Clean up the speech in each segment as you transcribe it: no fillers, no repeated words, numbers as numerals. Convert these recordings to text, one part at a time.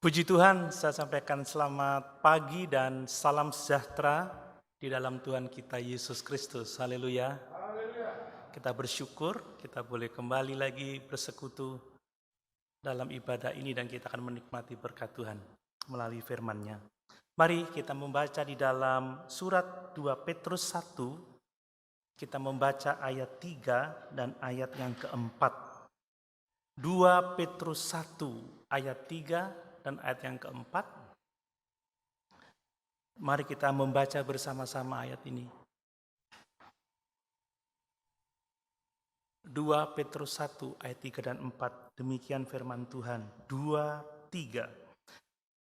Puji Tuhan, saya sampaikan selamat pagi dan salam sejahtera di dalam Tuhan kita Yesus Kristus. Haleluya. Kita bersyukur, kita boleh kembali lagi bersekutu dalam ibadah ini dan kita akan menikmati berkat Tuhan melalui firman-Nya. Mari kita membaca di dalam surat 2 Petrus 1, kita membaca ayat 3 dan ayat yang keempat. 2 Petrus 1 ayat 3 dan ayat yang keempat. Mari kita membaca bersama-sama ayat ini. 2 Petrus 1 ayat 3 dan 4. Demikian firman Tuhan. 2, 3.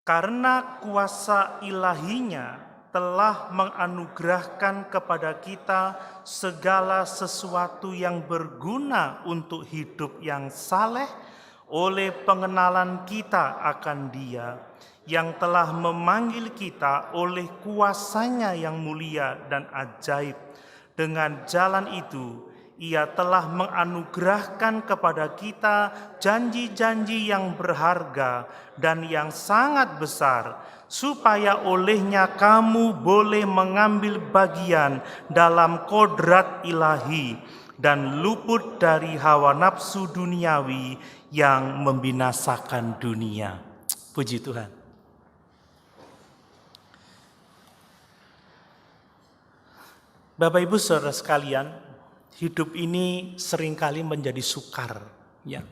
Karena kuasa ilahinya telah menganugerahkan kepada kita segala sesuatu yang berguna untuk hidup yang saleh oleh pengenalan kita akan Dia yang telah memanggil kita oleh kuasa-Nya yang mulia dan ajaib. Dengan jalan itu Ia telah menganugerahkan kepada kita janji-janji yang berharga dan yang sangat besar, supaya olehnya kamu boleh mengambil bagian dalam kodrat ilahi dan luput dari hawa nafsu duniawi yang membinasakan dunia. Puji Tuhan. Bapak Ibu Saudara sekalian, hidup ini seringkali menjadi sukar, ya.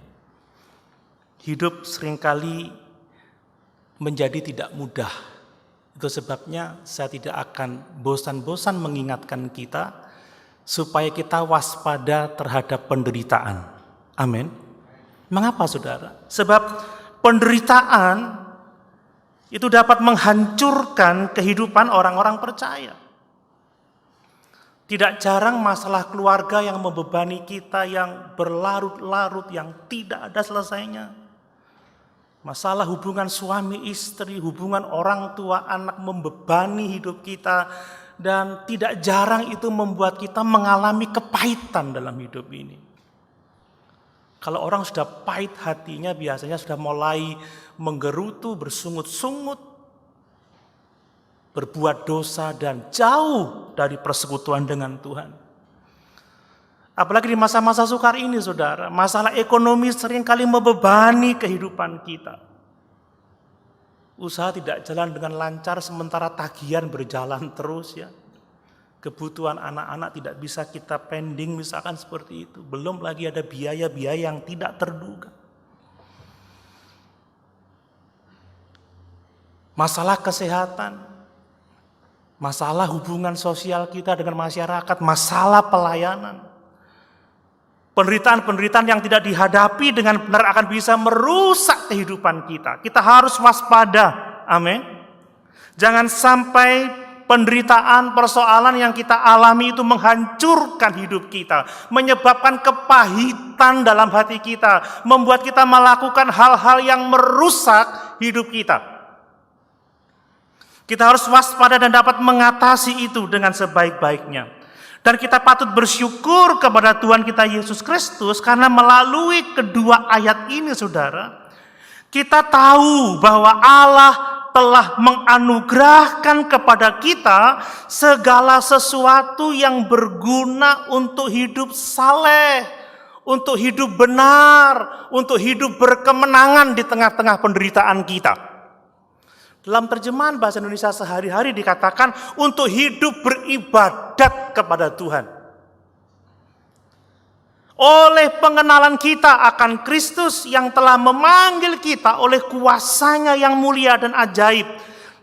Hidup seringkali menjadi tidak mudah. Itu sebabnya saya tidak akan bosan-bosan mengingatkan kita supaya kita waspada terhadap penderitaan. Amin. Mengapa saudara? Sebab penderitaan itu dapat menghancurkan kehidupan orang-orang percaya. Tidak jarang masalah keluarga yang membebani kita yang berlarut-larut, yang tidak ada selesainya. Masalah hubungan suami istri, hubungan orang tua anak membebani hidup kita. Dan tidak jarang itu membuat kita mengalami kepahitan dalam hidup ini. Kalau orang sudah pahit hatinya biasanya sudah mulai menggerutu, bersungut-sungut, berbuat dosa dan jauh dari persekutuan dengan Tuhan. Apalagi di masa-masa sukar ini saudara, masalah ekonomi seringkali membebani kehidupan kita. Usaha tidak jalan dengan lancar sementara tagihan berjalan terus ya. Kebutuhan anak-anak tidak bisa kita pending misalkan seperti itu. Belum lagi ada biaya-biaya yang tidak terduga. Masalah kesehatan, masalah hubungan sosial kita dengan masyarakat, masalah pelayanan. Penderitaan-penderitaan yang tidak dihadapi dengan benar akan bisa merusak kehidupan kita. Kita harus waspada. Amin. Jangan sampai penderitaan, persoalan yang kita alami itu menghancurkan hidup kita, menyebabkan kepahitan dalam hati kita, membuat kita melakukan hal-hal yang merusak hidup kita. Kita harus waspada dan dapat mengatasi itu dengan sebaik-baiknya. Dan kita patut bersyukur kepada Tuhan kita Yesus Kristus karena melalui kedua ayat ini saudara, kita tahu bahwa Allah telah menganugerahkan kepada kita segala sesuatu yang berguna untuk hidup saleh, untuk hidup benar, untuk hidup berkemenangan di tengah-tengah penderitaan kita. Dalam terjemahan bahasa Indonesia sehari-hari dikatakan untuk hidup beribadat kepada Tuhan. Oleh pengenalan kita akan Kristus yang telah memanggil kita oleh kuasa-Nya yang mulia dan ajaib.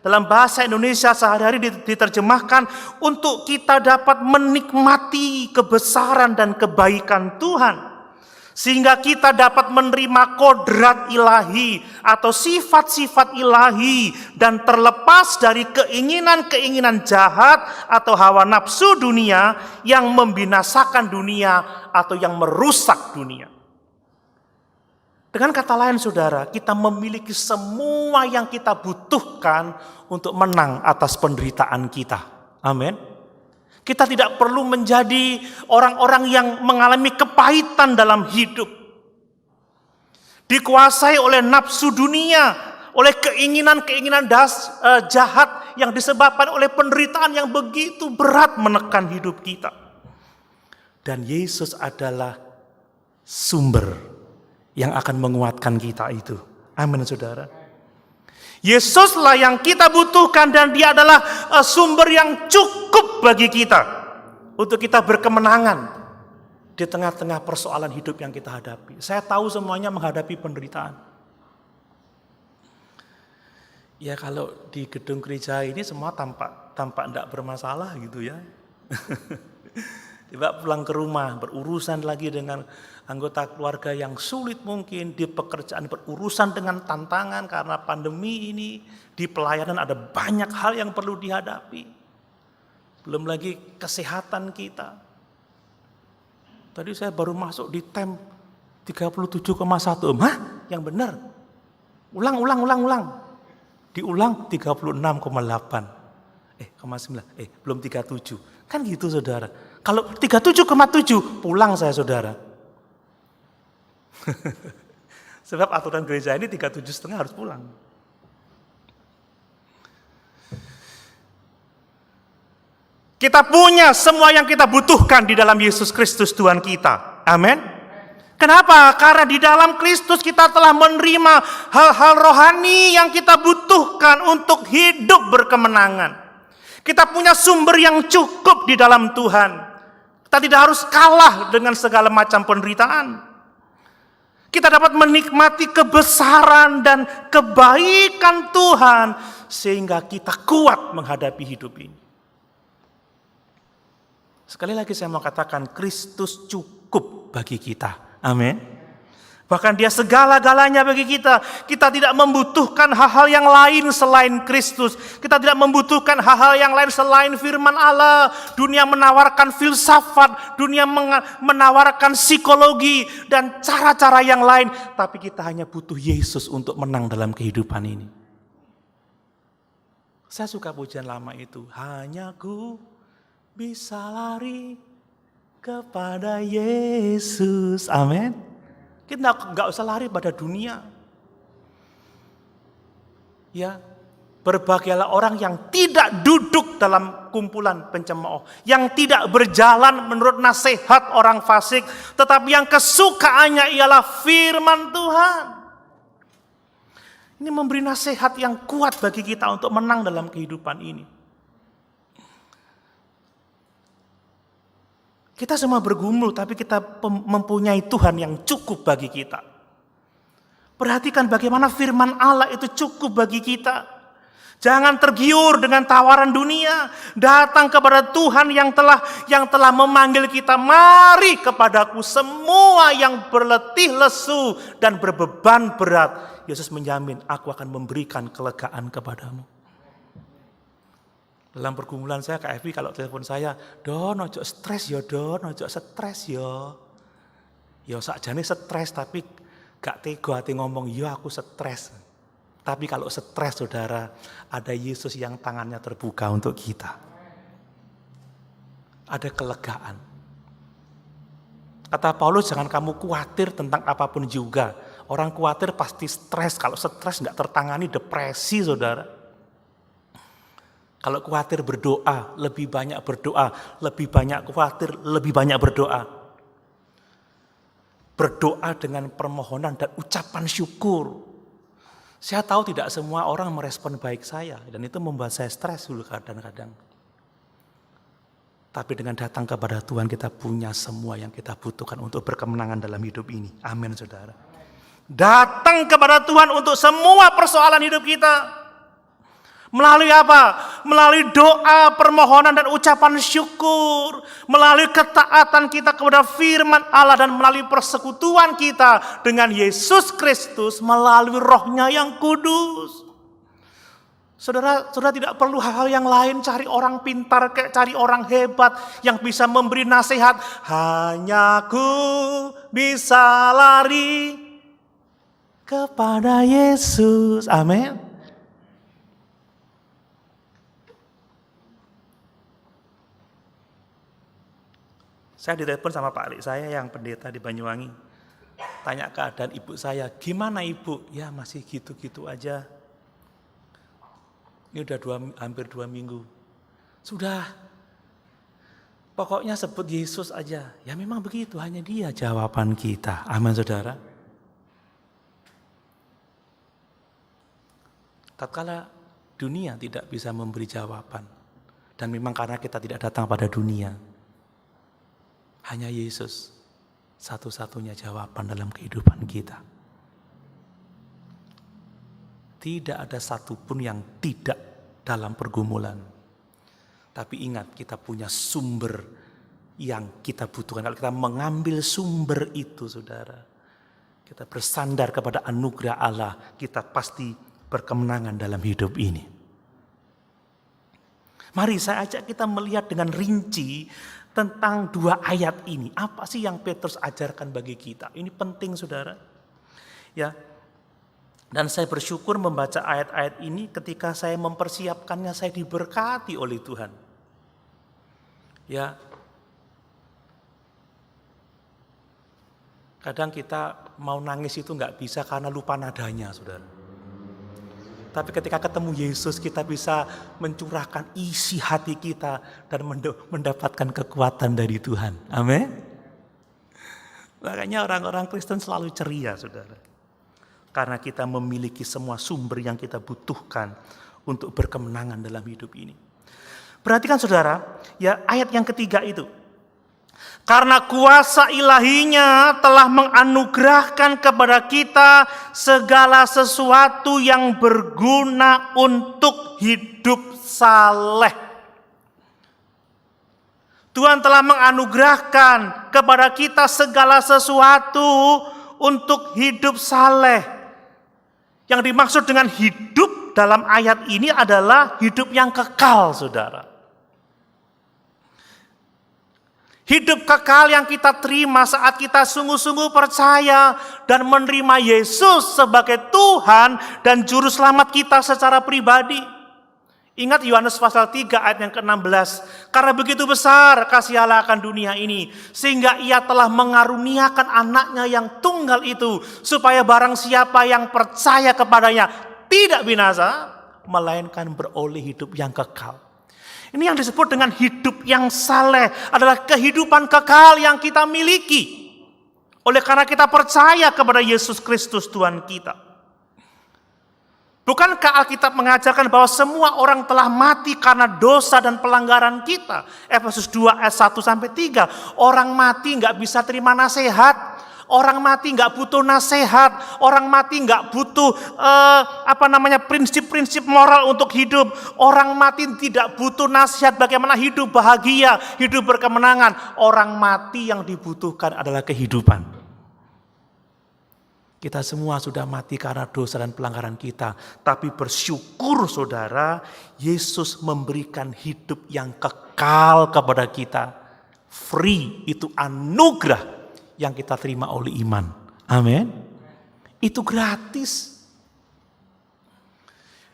Dalam bahasa Indonesia sehari-hari diterjemahkan untuk kita dapat menikmati kebesaran dan kebaikan Tuhan. Sehingga kita dapat menerima kodrat ilahi atau sifat-sifat ilahi dan terlepas dari keinginan-keinginan jahat atau hawa nafsu dunia yang membinasakan dunia atau yang merusak dunia. Dengan kata lain saudara, kita memiliki semua yang kita butuhkan untuk menang atas penderitaan kita. Amin. Kita tidak perlu menjadi orang-orang yang mengalami kepahitan dalam hidup. Dikuasai oleh nafsu dunia, oleh keinginan-keinginan jahat yang disebabkan oleh penderitaan yang begitu berat menekan hidup kita. Dan Yesus adalah sumber yang akan menguatkan kita itu. Amin, saudara. Yesuslah yang kita butuhkan dan Dia adalah sumber yang cukup bagi kita untuk kita berkemenangan di tengah-tengah persoalan hidup yang kita hadapi. Saya tahu semuanya menghadapi penderitaan. Ya kalau di gedung gereja ini semua tampak tidak bermasalah gitu ya. Tiba pulang ke rumah berurusan lagi dengan anggota keluarga yang sulit mungkin, di pekerjaan berurusan dengan tantangan karena pandemi ini, di pelayanan ada banyak hal yang perlu dihadapi. Belum lagi kesehatan kita. Tadi saya baru masuk di TEM 37,1. Hah? Yang benar. Ulang. Diulang 36,8. 9. Belum 37. Kan gitu, saudara. Kalau 37,7 pulang saya, saudara. Sebab aturan gereja ini 37,5 harus pulang. Kita punya semua yang kita butuhkan di dalam Yesus Kristus Tuhan kita. Amin. Kenapa? Karena di dalam Kristus kita telah menerima hal-hal rohani yang kita butuhkan untuk hidup berkemenangan. Kita punya sumber yang cukup di dalam Tuhan. Kita tidak harus kalah dengan segala macam penderitaan. Kita dapat menikmati kebesaran dan kebaikan Tuhan sehingga kita kuat menghadapi hidup ini. Sekali lagi saya mau katakan, Kristus cukup bagi kita. Amin. Bahkan Dia segala-galanya bagi kita. Kita tidak membutuhkan hal-hal yang lain selain Kristus. Kita tidak membutuhkan hal-hal yang lain selain firman Allah. Dunia menawarkan filsafat, dunia menawarkan psikologi dan cara-cara yang lain. Tapi kita hanya butuh Yesus untuk menang dalam kehidupan ini. Saya suka pujian lama itu. Hanya ku bisa lari kepada Yesus. Amin. Kita nggak usah lari pada dunia. Ya, berbahagialah orang yang tidak duduk dalam kumpulan pencemooh, yang tidak berjalan menurut nasihat orang fasik, tetapi yang kesukaannya ialah firman Tuhan. Ini memberi nasihat yang kuat bagi kita untuk menang dalam kehidupan ini. Kita semua bergumul, tapi kita mempunyai Tuhan yang cukup bagi kita. Perhatikan bagaimana firman Allah itu cukup bagi kita. Jangan tergiur dengan tawaran dunia. Datang kepada Tuhan yang telah memanggil kita. Mari kepadaku semua yang berletih lesu dan berbeban berat. Yesus menjamin, aku akan memberikan kelegaan kepadamu. Dalam pergumulan saya Kak Evi kalau telepon saya, Don ojo stres ya Don, ojo stres ya. Ya sakjane stres tapi gak tega hati ngomong, ya aku stres. Tapi kalau stres saudara, ada Yesus yang tangannya terbuka untuk kita. Ada kelegaan. Kata Paulus, jangan kamu khawatir tentang apapun juga. Orang khawatir pasti stres, kalau stres gak tertangani depresi saudara. Kalau khawatir berdoa, lebih banyak berdoa. Lebih banyak khawatir, lebih banyak berdoa. Berdoa dengan permohonan dan ucapan syukur. Saya tahu tidak semua orang merespon baik saya. Dan itu membuat saya stres dulu kadang-kadang. Tapi dengan datang kepada Tuhan kita punya semua yang kita butuhkan untuk berkemenangan dalam hidup ini. Amin saudara. Datang kepada Tuhan untuk semua persoalan hidup kita. Melalui apa? Melalui doa, permohonan dan ucapan syukur. Melalui ketaatan kita kepada firman Allah dan melalui persekutuan kita dengan Yesus Kristus melalui Roh-Nya yang kudus. Saudara tidak perlu hal-hal yang lain, cari orang pintar, cari orang hebat yang bisa memberi nasihat. Hanya ku bisa lari kepada Yesus. Amin. Saya ditelepon sama Pak Alik saya yang pendeta di Banyuwangi. Tanya keadaan ibu saya, gimana ibu? Ya masih gitu-gitu aja. Ini udah hampir 2 minggu. Sudah, pokoknya sebut Yesus aja. Ya memang begitu, hanya Dia jawaban kita. Amin saudara. Tatkala dunia tidak bisa memberi jawaban, dan memang karena kita tidak datang pada dunia, hanya Yesus satu-satunya jawaban dalam kehidupan kita. Tidak ada satupun yang tidak dalam pergumulan. Tapi ingat, kita punya sumber yang kita butuhkan. Kalau kita mengambil sumber itu, saudara, kita bersandar kepada anugerah Allah, kita pasti berkemenangan dalam hidup ini. Mari saya ajak kita melihat dengan rinci tentang 2 ayat ini. Apa sih yang Petrus ajarkan bagi kita? Ini penting, saudara. Ya. Dan saya bersyukur membaca ayat-ayat ini ketika saya mempersiapkannya, saya diberkati oleh Tuhan. Ya. Kadang kita mau nangis itu nggak bisa karena lupa nadanya, saudara. Tapi ketika ketemu Yesus, kita bisa mencurahkan isi hati kita dan mendapatkan kekuatan dari Tuhan. Amin. Makanya orang-orang Kristen selalu ceria, saudara. Karena kita memiliki semua sumber yang kita butuhkan untuk berkemenangan dalam hidup ini. Perhatikan saudara, ya ayat yang ketiga itu. Karena kuasa ilahinya telah menganugerahkan kepada kita segala sesuatu yang berguna untuk hidup saleh. Tuhan telah menganugerahkan kepada kita segala sesuatu untuk hidup saleh. Yang dimaksud dengan hidup dalam ayat ini adalah hidup yang kekal, saudara. Hidup kekal yang kita terima saat kita sungguh-sungguh percaya dan menerima Yesus sebagai Tuhan dan Juru Selamat kita secara pribadi. Ingat Yohanes pasal 3 ayat yang ke-16. Karena begitu besar kasih Allah akan dunia ini, sehingga Ia telah mengaruniakan anaknya yang tunggal itu, supaya barang siapa yang percaya kepadanya tidak binasa, melainkan beroleh hidup yang kekal. Ini yang disebut dengan hidup yang saleh, adalah kehidupan kekal yang kita miliki. Oleh karena kita percaya kepada Yesus Kristus Tuhan kita. Bukankah Alkitab mengajarkan bahwa semua orang telah mati karena dosa dan pelanggaran kita? Efesus 2 ayat 1-3. Orang mati nggak bisa terima nasihat. Orang mati nggak butuh nasihat. Orang mati nggak butuh prinsip-prinsip moral untuk hidup. Orang mati tidak butuh nasihat bagaimana hidup bahagia, hidup berkemenangan. Orang mati yang dibutuhkan adalah kehidupan. Kita semua sudah mati karena dosa dan pelanggaran kita. Tapi bersyukur saudara, Yesus memberikan hidup yang kekal kepada kita. Free, itu anugerah yang kita terima oleh iman. Amin. Itu gratis.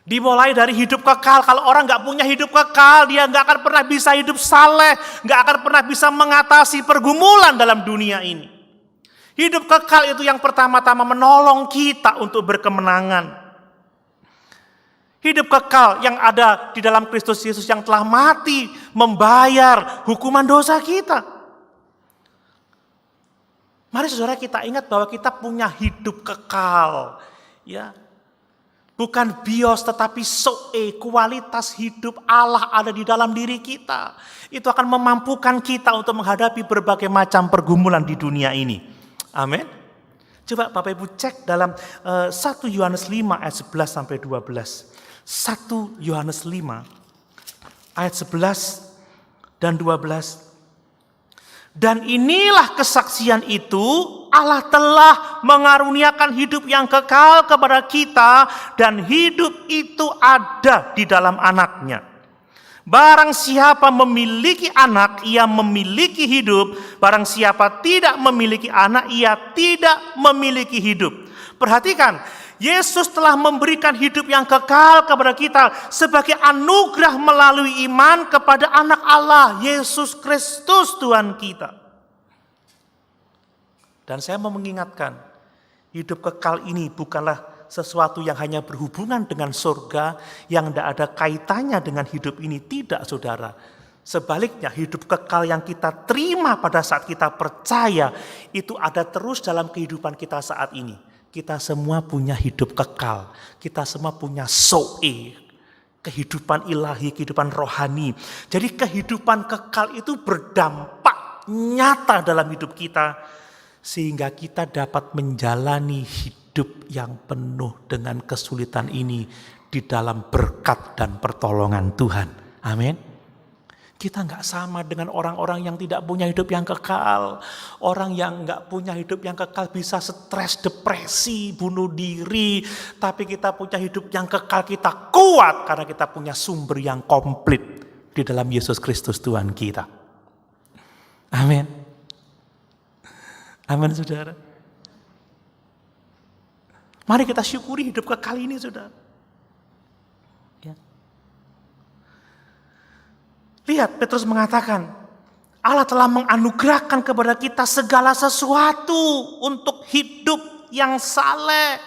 Dimulai dari hidup kekal. Kalau orang gak punya hidup kekal, dia gak akan pernah bisa hidup saleh. Gak akan pernah bisa mengatasi pergumulan dalam dunia ini. Hidup kekal itu yang pertama-tama menolong kita untuk berkemenangan. Hidup kekal yang ada di dalam Kristus Yesus yang telah mati membayar hukuman dosa kita. Mari saudara kita ingat bahwa kita punya hidup kekal. Ya. Bukan bios tetapi zoe, kualitas hidup Allah ada di dalam diri kita. Itu akan memampukan kita untuk menghadapi berbagai macam pergumulan di dunia ini. Amin. Coba Bapak Ibu cek dalam 1 Yohanes 5 ayat 11-12. 1 Yohanes 5 ayat 11 dan 12. Dan inilah kesaksian itu, Allah telah mengaruniakan hidup yang kekal kepada kita, dan hidup itu ada di dalam anaknya. Barang siapa memiliki anak, ia memiliki hidup. Barang siapa tidak memiliki anak, ia tidak memiliki hidup. Perhatikan, Yesus telah memberikan hidup yang kekal kepada kita sebagai anugerah melalui iman kepada anak Allah, Yesus Kristus Tuhan kita. Dan saya mau mengingatkan, hidup kekal ini bukanlah sesuatu yang hanya berhubungan dengan surga, yang tidak ada kaitannya dengan hidup ini. Tidak, saudara. Sebaliknya, hidup kekal yang kita terima pada saat kita percaya, itu ada terus dalam kehidupan kita saat ini. Kita semua punya hidup kekal. Kita semua punya zoe, kehidupan ilahi, kehidupan rohani. Jadi kehidupan kekal itu berdampak nyata dalam hidup kita, sehingga kita dapat menjalani hidup yang penuh dengan kesulitan ini di dalam berkat dan pertolongan Tuhan. Amin. Kita nggak sama dengan orang-orang yang tidak punya hidup yang kekal. Orang yang nggak punya hidup yang kekal bisa stres, depresi, bunuh diri. Tapi kita punya hidup yang kekal, kita kuat karena kita punya sumber yang komplit di dalam Yesus Kristus Tuhan kita. Amin. Amin, saudara. Mari kita syukuri hidup kekal ini, saudara. Ya. Lihat, Petrus mengatakan, Allah telah menganugerahkan kepada kita segala sesuatu untuk hidup yang saleh.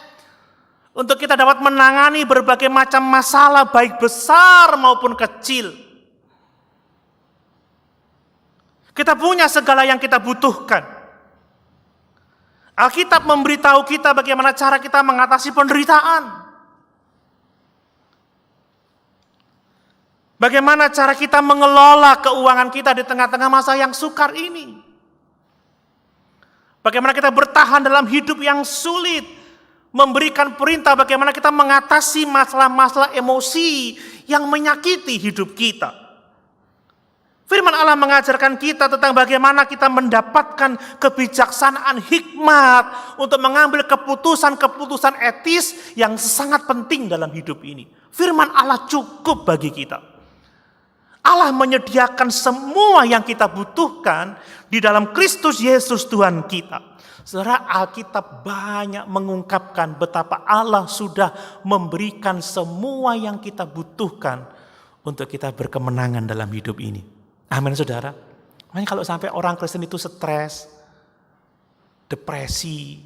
Untuk kita dapat menangani berbagai macam masalah, baik besar maupun kecil. Kita punya segala yang kita butuhkan. Alkitab memberitahu kita bagaimana cara kita mengatasi penderitaan. Bagaimana cara kita mengelola keuangan kita di tengah-tengah masa yang sukar ini. Bagaimana kita bertahan dalam hidup yang sulit. Memberikan perintah bagaimana kita mengatasi masalah-masalah emosi yang menyakiti hidup kita. Firman Allah mengajarkan kita tentang bagaimana kita mendapatkan kebijaksanaan hikmat untuk mengambil keputusan-keputusan etis yang sangat penting dalam hidup ini. Firman Allah cukup bagi kita. Allah menyediakan semua yang kita butuhkan di dalam Kristus Yesus Tuhan kita. Saudara, Alkitab banyak mengungkapkan betapa Allah sudah memberikan semua yang kita butuhkan untuk kita berkemenangan dalam hidup ini. Amin, saudara. Makanya kalau sampai orang Kristen itu stres, depresi,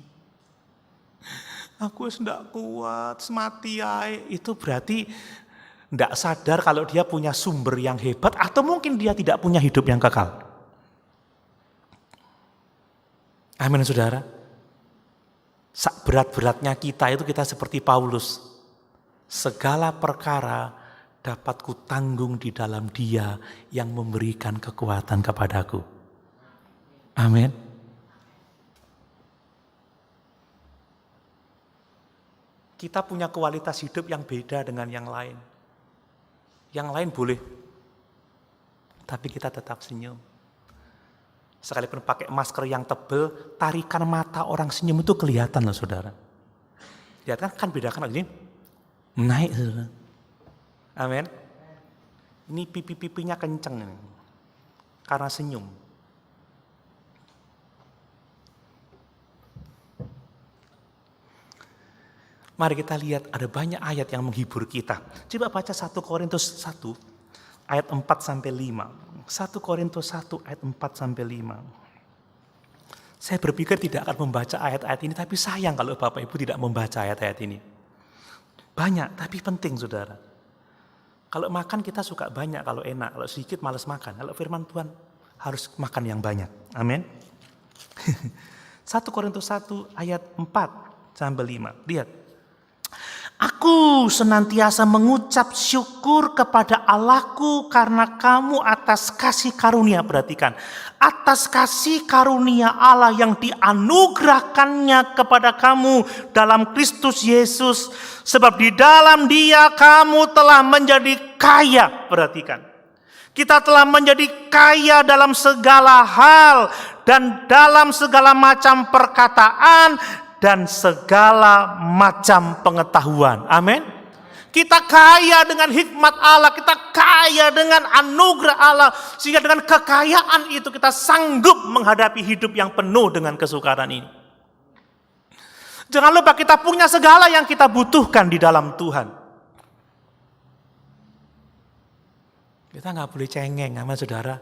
aku tidak kuat, semati ae, itu berarti tidak sadar kalau dia punya sumber yang hebat atau mungkin dia tidak punya hidup yang kekal. Amin, saudara. Berat-beratnya kita itu kita seperti Paulus. Segala perkara dapat kutanggung di dalam Dia yang memberikan kekuatan kepadaku. Amin. Kita punya kualitas hidup yang beda dengan yang lain. Yang lain boleh, tapi kita tetap senyum. Sekalipun pakai masker yang tebal, tarikan mata orang senyum itu kelihatan loh, saudara. Lihat kan bedakan begini, naik, saudara. Amin. Ini pipi-pipinya kenceng karena senyum. Mari kita lihat ada banyak ayat yang menghibur kita. Coba baca 1 Korintus 1 ayat 4 sampai 5. 1 Korintus 1 ayat 4 sampai 5. Saya berpikir tidak akan membaca ayat-ayat ini, tapi sayang kalau Bapak Ibu tidak membaca ayat-ayat ini. Banyak tapi penting, saudara. Kalau makan kita suka banyak kalau enak, kalau sedikit malas makan. Kalau firman Tuhan harus makan yang banyak. Amin. 1 Korintus 1 ayat 4 sampai 5. Lihat. Aku senantiasa mengucap syukur kepada Allahku karena kamu atas kasih karunia. Perhatikan. Atas kasih karunia Allah yang dianugerahkannya kepada kamu dalam Kristus Yesus. Sebab di dalam Dia kamu telah menjadi kaya. Perhatikan. Kita telah menjadi kaya dalam segala hal dan dalam segala macam perkataan dan segala macam pengetahuan. Amin. Kita kaya dengan hikmat Allah, kita kaya dengan anugerah Allah, sehingga dengan kekayaan itu kita sanggup menghadapi hidup yang penuh dengan kesukaran ini. Jangan lupa kita punya segala yang kita butuhkan di dalam Tuhan. Kita nggak boleh cengeng, amin, saudara.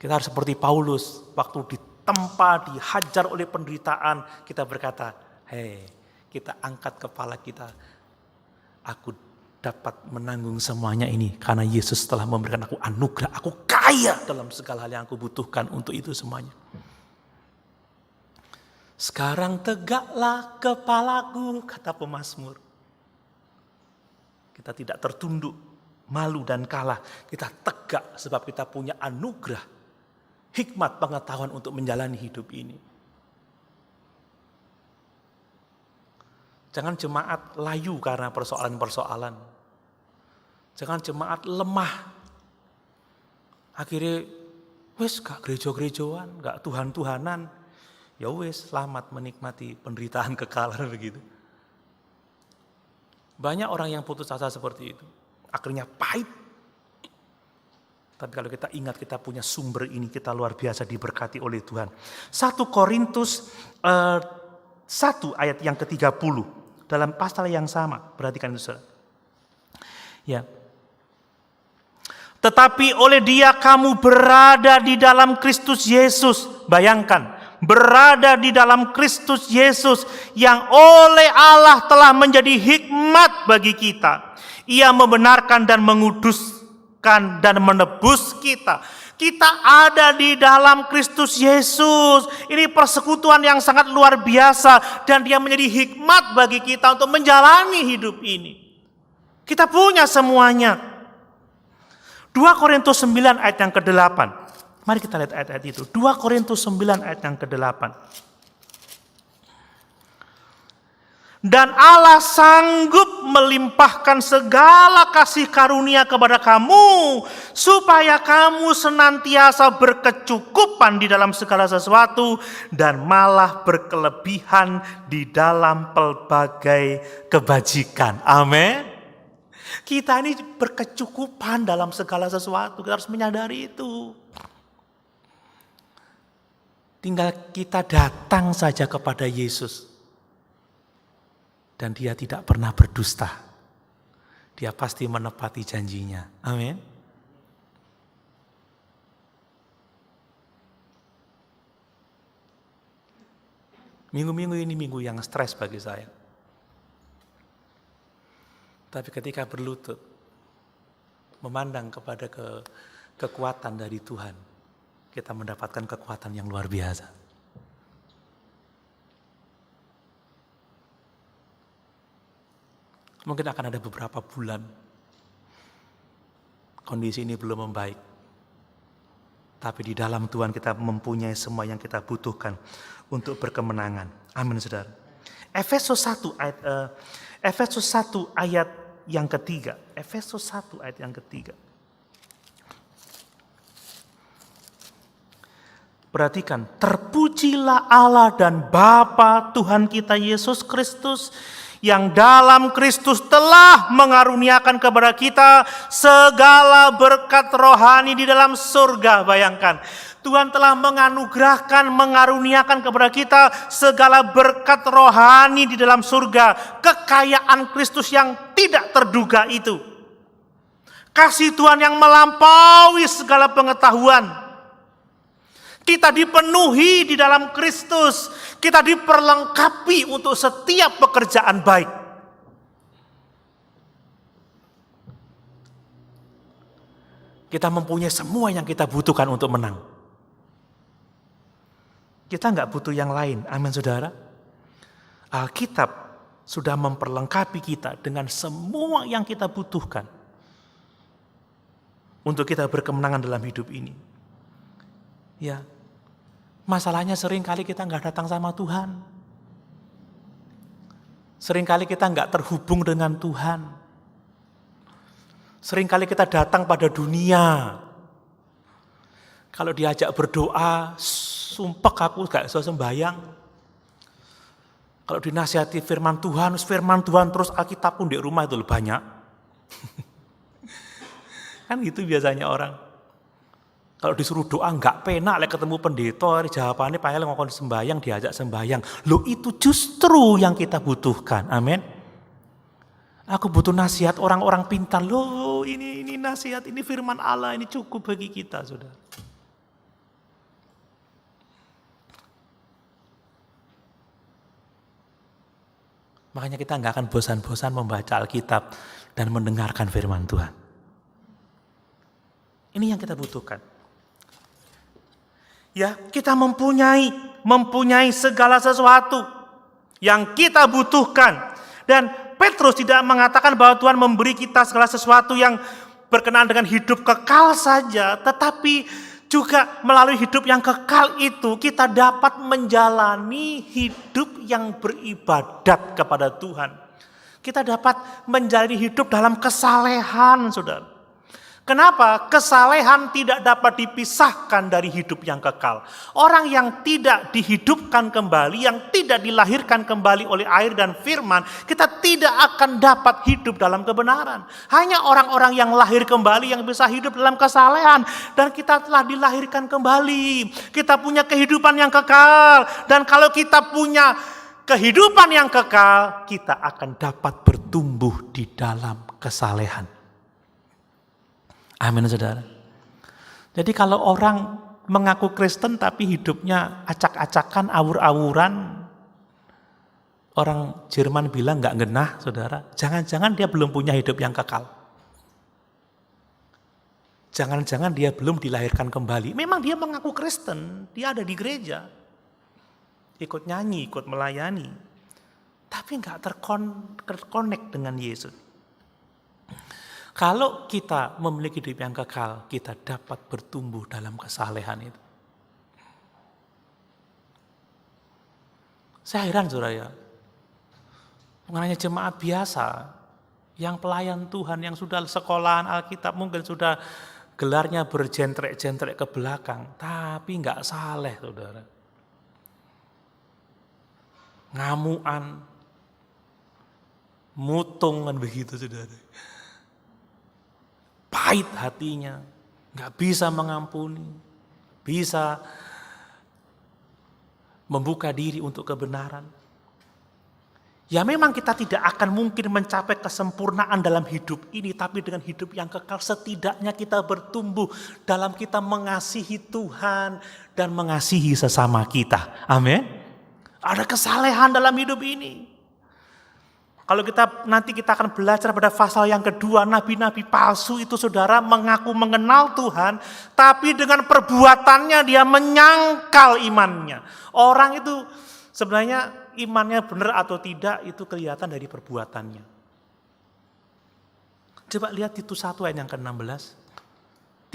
Kita harus seperti Paulus waktu ditempa, dihajar oleh penderitaan, kita berkata, hei, kita angkat kepala kita. Aku dapat menanggung semuanya ini karena Yesus telah memberikan aku anugerah. Aku kaya dalam segala hal yang aku butuhkan untuk itu semuanya. Sekarang tegaklah kepalaku, kata pemazmur. Kita tidak tertunduk, malu dan kalah. Kita tegak sebab kita punya anugerah, hikmat pengetahuan untuk menjalani hidup ini. Jangan jemaat layu karena persoalan-persoalan. Jangan jemaat lemah. Akhirnya, wes gak gereja-gerejaan, gak Tuhan-Tuhanan. Ya wes, selamat menikmati penderitaan kekal begitu. Banyak orang yang putus asa seperti itu. Akhirnya pahit. Tapi kalau kita ingat kita punya sumber ini, kita luar biasa diberkati oleh Tuhan. 1 Korintus 1 ayat yang ke-30. Dalam pasal yang sama, perhatikan itu saudara. Ya. Tetapi oleh Dia kamu berada di dalam Kristus Yesus. Bayangkan, berada di dalam Kristus Yesus yang oleh Allah telah menjadi hikmat bagi kita. Ia membenarkan dan menguduskan dan menebus kita. Kita ada di dalam Kristus Yesus. Ini persekutuan yang sangat luar biasa. Dan dia menjadi hikmat bagi kita untuk menjalani hidup ini. Kita punya semuanya. 2 Korintus 9 ayat yang ke-8. Mari kita lihat ayat-ayat itu. 2 Korintus 9 ayat yang ke-8. Dan Allah sanggup melimpahkan segala kasih karunia kepada kamu, supaya kamu senantiasa berkecukupan di dalam segala sesuatu, dan malah berkelebihan di dalam pelbagai kebajikan. Amin. Kita ini berkecukupan dalam segala sesuatu, kita harus menyadari itu. Tinggal kita datang saja kepada Yesus. Dan dia tidak pernah berdusta. Dia pasti menepati janjinya. Amin. Minggu-minggu ini minggu yang stres bagi saya. Tapi ketika berlutut, memandang kepada kekuatan dari Tuhan, kita mendapatkan kekuatan yang luar biasa. Mungkin akan ada beberapa bulan kondisi ini belum membaik. Tapi di dalam Tuhan kita mempunyai semua yang kita butuhkan untuk berkemenangan. Amin, saudara. Efesus 1 ayat yang ketiga. Efesus 1 ayat yang ketiga. Perhatikan, terpujilah Allah dan Bapa Tuhan kita Yesus Kristus, yang dalam Kristus telah mengaruniakan kepada kita segala berkat rohani di dalam surga. Bayangkan, Tuhan telah menganugerahkan, mengaruniakan kepada kita segala berkat rohani di dalam surga. Kekayaan Kristus yang tidak terduga itu. Kasih Tuhan yang melampaui segala pengetahuan. Kita dipenuhi di dalam Kristus. Kita diperlengkapi untuk setiap pekerjaan baik. Kita mempunyai semua yang kita butuhkan untuk menang. Kita nggak butuh yang lain. Amin, saudara. Alkitab sudah memperlengkapi kita dengan semua yang kita butuhkan untuk kita berkemenangan dalam hidup ini. Ya, masalahnya seringkali kita nggak datang sama Tuhan. Seringkali kita nggak terhubung dengan Tuhan. Seringkali kita datang pada dunia. Kalau diajak berdoa, sumpek aku gak bisa sembahyang. Kalau dinasihati firman Tuhan terus Alkitab pun di rumah itu banyak. Kan gitu biasanya orang. Kalau disuruh doa nggak penak, ketemu pendeta, jawabannya payah ngomong sembahyang, diajak sembahyang. Loh, itu justru yang kita butuhkan. Amin. Aku butuh nasihat orang-orang pintar. Loh, ini nasihat, ini firman Allah, ini cukup bagi kita, saudara. Makanya kita nggak akan bosan-bosan membaca Alkitab dan mendengarkan firman Tuhan. Ini yang kita butuhkan. Ya, kita mempunyai segala sesuatu yang kita butuhkan. Dan Petrus tidak mengatakan bahwa Tuhan memberi kita segala sesuatu yang berkenaan dengan hidup kekal saja, tetapi juga melalui hidup yang kekal itu kita dapat menjalani hidup yang beribadat kepada Tuhan. Kita dapat menjalani hidup dalam kesalehan, saudara. Kenapa? Kesalehan tidak dapat dipisahkan dari hidup yang kekal. Orang yang tidak dihidupkan kembali, yang tidak dilahirkan kembali oleh air dan firman, kita tidak akan dapat hidup dalam kebenaran. Hanya orang-orang yang lahir kembali yang bisa hidup dalam kesalehan. Dan kita telah dilahirkan kembali. Kita punya kehidupan yang kekal. Dan kalau kita punya kehidupan yang kekal, kita akan dapat bertumbuh di dalam kesalehan. Amin, saudara. Jadi kalau orang mengaku Kristen tapi hidupnya acak-acakan, awur-awuran, orang Jerman bilang nggak genah, saudara. Jangan-jangan dia belum punya hidup yang kekal. Jangan-jangan dia belum dilahirkan kembali. Memang dia mengaku Kristen, dia ada di gereja, ikut nyanyi, ikut melayani, tapi nggak terkonek dengan Yesus. Kalau kita memiliki hidup yang kekal, kita dapat bertumbuh dalam kesalehan itu. Saya heran, saudara, ya. Mengenai jemaat biasa, yang pelayan Tuhan, yang sudah sekolahan Alkitab, mungkin sudah gelarnya berjentrek-jentrek ke belakang, tapi nggak saleh, saudara. Ngamuan, mutung kan begitu, saudara. Pahit hatinya, nggak bisa mengampuni, bisa membuka diri untuk kebenaran. Ya memang kita tidak akan mungkin mencapai kesempurnaan dalam hidup ini, tapi dengan hidup yang kekal setidaknya kita bertumbuh dalam kita mengasihi Tuhan dan mengasihi sesama kita. Amin. Ada kesalehan dalam hidup ini. Kalau nanti kita akan belajar pada pasal yang kedua, nabi-nabi palsu itu, saudara, mengaku mengenal Tuhan, tapi dengan perbuatannya dia menyangkal imannya. Orang itu sebenarnya imannya benar atau tidak itu kelihatan dari perbuatannya. Coba lihat Titus 1 ayat yang ke-16.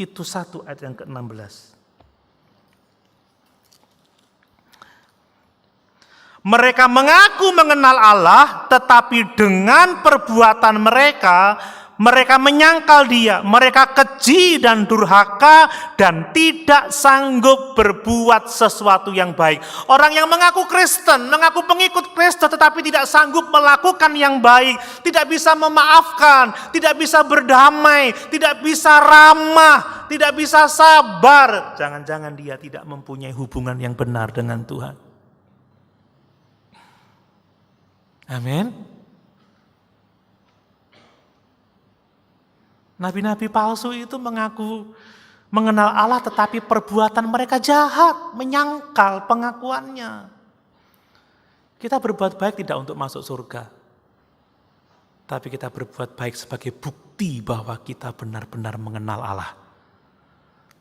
Titus 1 ayat yang ke-16. Mereka mengaku mengenal Allah, tetapi dengan perbuatan mereka menyangkal Dia. Mereka keji dan durhaka dan tidak sanggup berbuat sesuatu yang baik. Orang yang mengaku Kristen, mengaku pengikut Kristus, tetapi tidak sanggup melakukan yang baik, tidak bisa memaafkan, tidak bisa berdamai, tidak bisa ramah, tidak bisa sabar. Jangan-jangan dia tidak mempunyai hubungan yang benar dengan Tuhan. Amin. Nabi-nabi palsu itu mengaku mengenal Allah, tetapi perbuatan mereka jahat, menyangkal pengakuannya. Kita berbuat baik tidak untuk masuk surga, tapi kita berbuat baik sebagai bukti bahwa kita benar-benar mengenal Allah.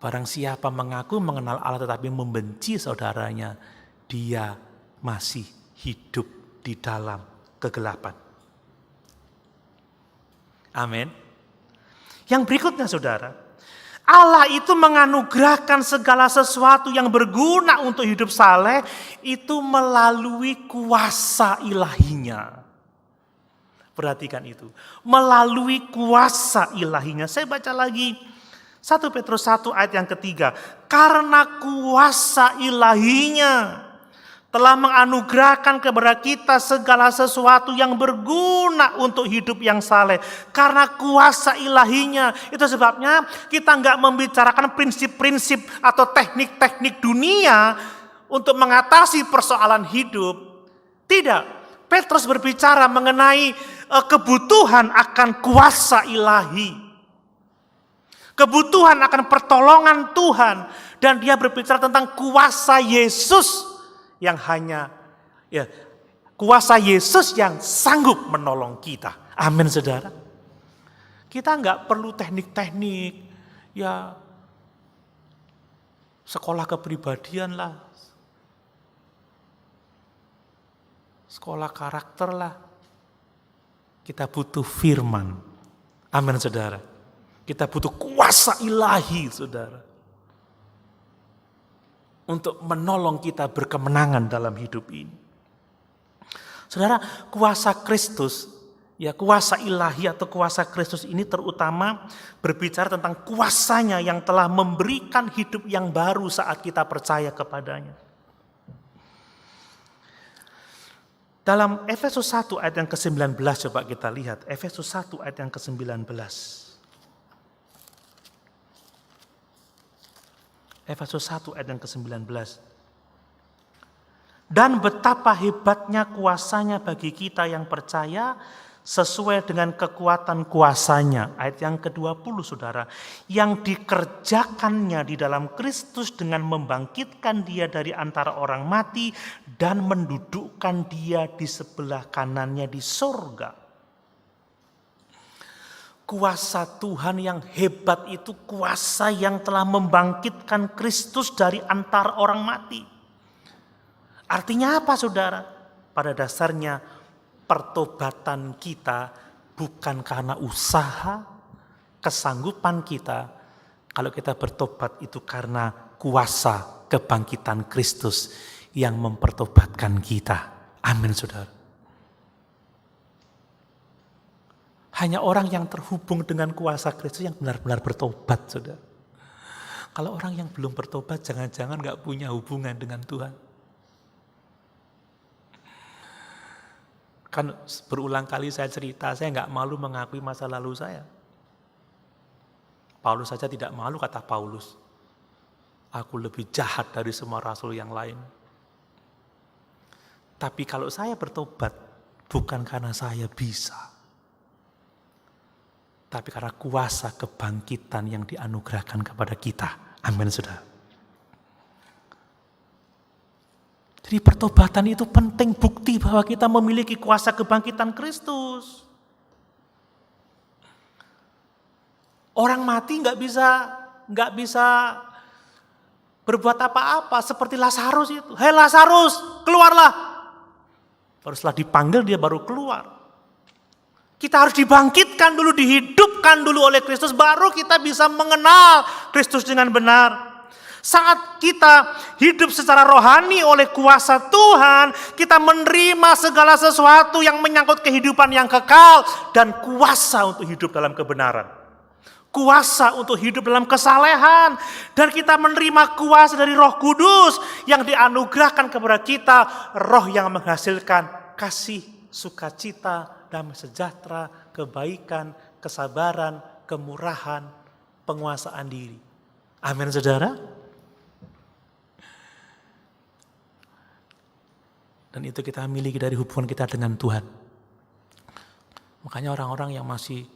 Barang siapa mengaku mengenal Allah tetapi membenci saudaranya, dia masih hidup di dalam kegelapan. Amin. Yang berikutnya, saudara, Allah itu menganugerahkan segala sesuatu yang berguna untuk hidup saleh itu melalui kuasa ilahinya. Perhatikan itu, melalui kuasa ilahinya. Saya baca lagi 1 Petrus 1 ayat yang ketiga. Karena kuasa ilahinya telah menganugerahkan kepada kita segala sesuatu yang berguna untuk hidup yang saleh. Karena kuasa ilahinya, itu sebabnya kita nggak membicarakan prinsip-prinsip atau teknik-teknik dunia untuk mengatasi persoalan hidup. Tidak, Petrus berbicara mengenai kebutuhan akan kuasa ilahi. Kebutuhan akan pertolongan Tuhan. Dan dia berbicara tentang kuasa Yesus yang hanya Kuasa Yesus yang sanggup menolong kita. Amin, saudara. Kita nggak perlu teknik-teknik, ya sekolah kepribadian lah, sekolah karakter lah. Kita butuh firman. Amin, saudara. Kita butuh kuasa ilahi, saudara, untuk menolong kita berkemenangan dalam hidup ini. Saudara, kuasa Kristus, ya kuasa ilahi atau kuasa Kristus ini terutama berbicara tentang kuasanya yang telah memberikan hidup yang baru saat kita percaya kepadanya. Dalam Efesus 1 ayat yang ke-19 coba kita lihat. Efesus 1 ayat yang ke-19. Efesus 1 ayat yang ke-19. Dan betapa hebatnya kuasanya bagi kita yang percaya sesuai dengan kekuatan kuasanya. Ayat yang ke-20 saudara. Yang dikerjakannya di dalam Kristus dengan membangkitkan dia dari antara orang mati dan mendudukkan dia di sebelah kanannya di surga. Kuasa Tuhan yang hebat itu kuasa yang telah membangkitkan Kristus dari antara orang mati. Artinya apa saudara? Pada dasarnya pertobatan kita bukan karena usaha, kesanggupan kita. Kalau kita bertobat itu karena kuasa kebangkitan Kristus yang mempertobatkan kita. Amin saudara. Hanya orang yang terhubung dengan kuasa Kristus yang benar-benar bertobat saudara. Kalau orang yang belum bertobat jangan-jangan gak punya hubungan dengan Tuhan. Kan berulang kali saya cerita, saya nggak malu mengakui masa lalu saya. Paulus saja tidak malu, kata Paulus. Aku lebih jahat dari semua rasul yang lain. Tapi kalau saya bertobat, bukan karena saya bisa. Tapi karena kuasa kebangkitan yang dianugerahkan kepada kita. Amin, saudara. Jadi pertobatan itu penting, bukti bahwa kita memiliki kuasa kebangkitan Kristus. Orang mati nggak bisa berbuat apa-apa seperti Lazarus itu. Hei Lazarus, keluarlah. Baru setelah dipanggil dia baru keluar. Kita harus dibangkitkan dulu, dihidupkan dulu oleh Kristus, baru kita bisa mengenal Kristus dengan benar. Saat kita hidup secara rohani oleh kuasa Tuhan, kita menerima segala sesuatu yang menyangkut kehidupan yang kekal dan kuasa untuk hidup dalam kebenaran. Kuasa untuk hidup dalam kesalehan. Dan kita menerima kuasa dari Roh Kudus yang dianugerahkan kepada kita. Roh yang menghasilkan kasih, sukacita, damai sejahtera, kebaikan, kesabaran, kemurahan, penguasaan diri. Amin saudara. Dan itu kita miliki dari hubungan kita dengan Tuhan. Makanya orang-orang yang masih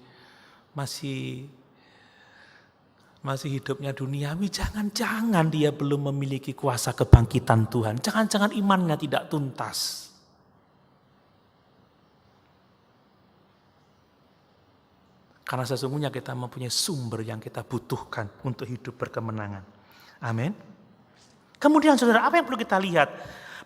hidupnya duniawi, jangan-jangan dia belum memiliki kuasa kebangkitan Tuhan. Jangan-jangan imannya tidak tuntas. Karena sesungguhnya kita mempunyai sumber yang kita butuhkan untuk hidup berkemenangan. Amin. Kemudian saudara, apa yang perlu kita lihat?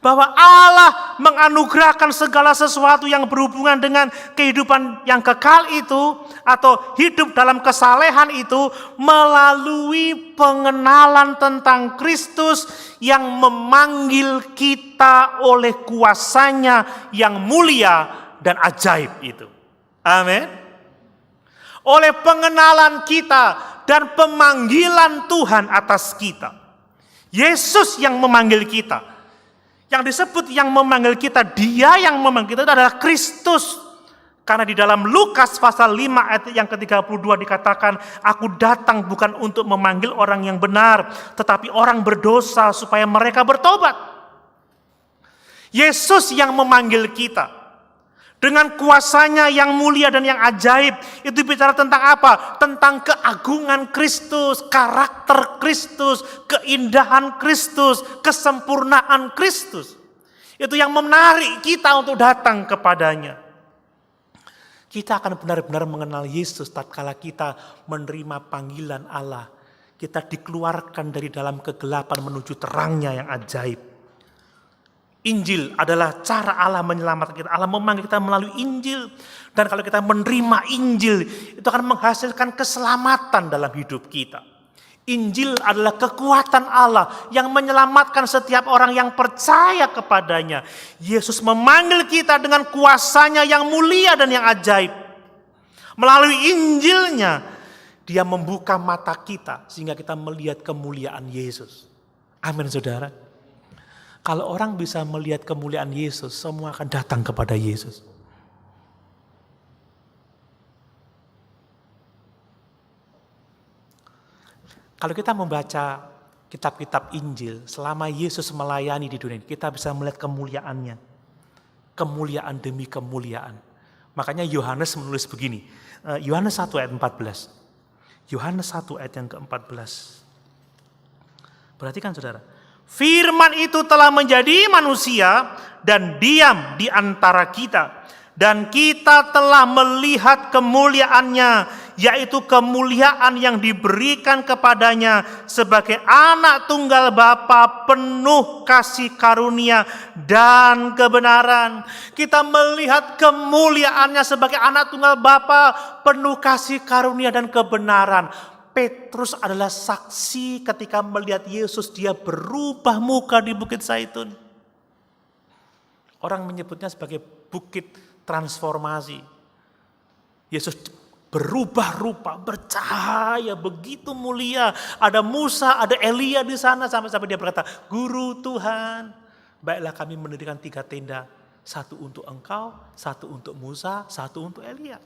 Bahwa Allah menganugerahkan segala sesuatu yang berhubungan dengan kehidupan yang kekal itu, atau hidup dalam kesalehan itu, melalui pengenalan tentang Kristus yang memanggil kita oleh kuasanya yang mulia dan ajaib itu. Amin. Oleh pengenalan kita dan pemanggilan Tuhan atas kita. Yesus yang memanggil kita. Yang disebut yang memanggil kita, dia yang memanggil kita adalah Kristus. Karena di dalam Lukas pasal 5 ayat yang ke-32 dikatakan, aku datang bukan untuk memanggil orang yang benar, tetapi orang berdosa supaya mereka bertobat. Yesus yang memanggil kita. Dengan kuasanya yang mulia dan yang ajaib. Itu bicara tentang apa? Tentang keagungan Kristus, karakter Kristus, keindahan Kristus, kesempurnaan Kristus. Itu yang menarik kita untuk datang kepadanya. Kita akan benar-benar mengenal Yesus tatkala kita menerima panggilan Allah. Kita dikeluarkan dari dalam kegelapan menuju terangnya yang ajaib. Injil adalah cara Allah menyelamatkan kita. Allah memanggil kita melalui Injil. Dan kalau kita menerima Injil, itu akan menghasilkan keselamatan dalam hidup kita. Injil adalah kekuatan Allah yang menyelamatkan setiap orang yang percaya kepadanya. Yesus memanggil kita dengan kuasanya yang mulia dan yang ajaib. Melalui Injilnya, dia membuka mata kita sehingga kita melihat kemuliaan Yesus. Amin, saudara. Kalau orang bisa melihat kemuliaan Yesus, semua akan datang kepada Yesus. Kalau kita membaca kitab-kitab Injil, selama Yesus melayani di dunia, kita bisa melihat kemuliaannya. Kemuliaan demi kemuliaan. Makanya Yohanes menulis begini, Yohanes 1 ayat 14. Yohanes 1 ayat yang ke-14. Perhatikan saudara. Firman itu telah menjadi manusia dan diam di antara kita. Dan kita telah melihat kemuliaannya, yaitu kemuliaan yang diberikan kepadanya sebagai anak tunggal Bapa penuh kasih karunia dan kebenaran. Kita melihat kemuliaannya sebagai anak tunggal Bapa penuh kasih karunia dan kebenaran. Petrus adalah saksi ketika melihat Yesus, dia berubah muka di Bukit Zaitun. Orang menyebutnya sebagai bukit transformasi. Yesus berubah rupa, bercahaya, begitu mulia. Ada Musa, ada Elia di sana sampai dia berkata, Guru Tuhan, baiklah kami mendirikan 3 tenda. 1 untuk engkau, 1 untuk Musa, 1 untuk Elia.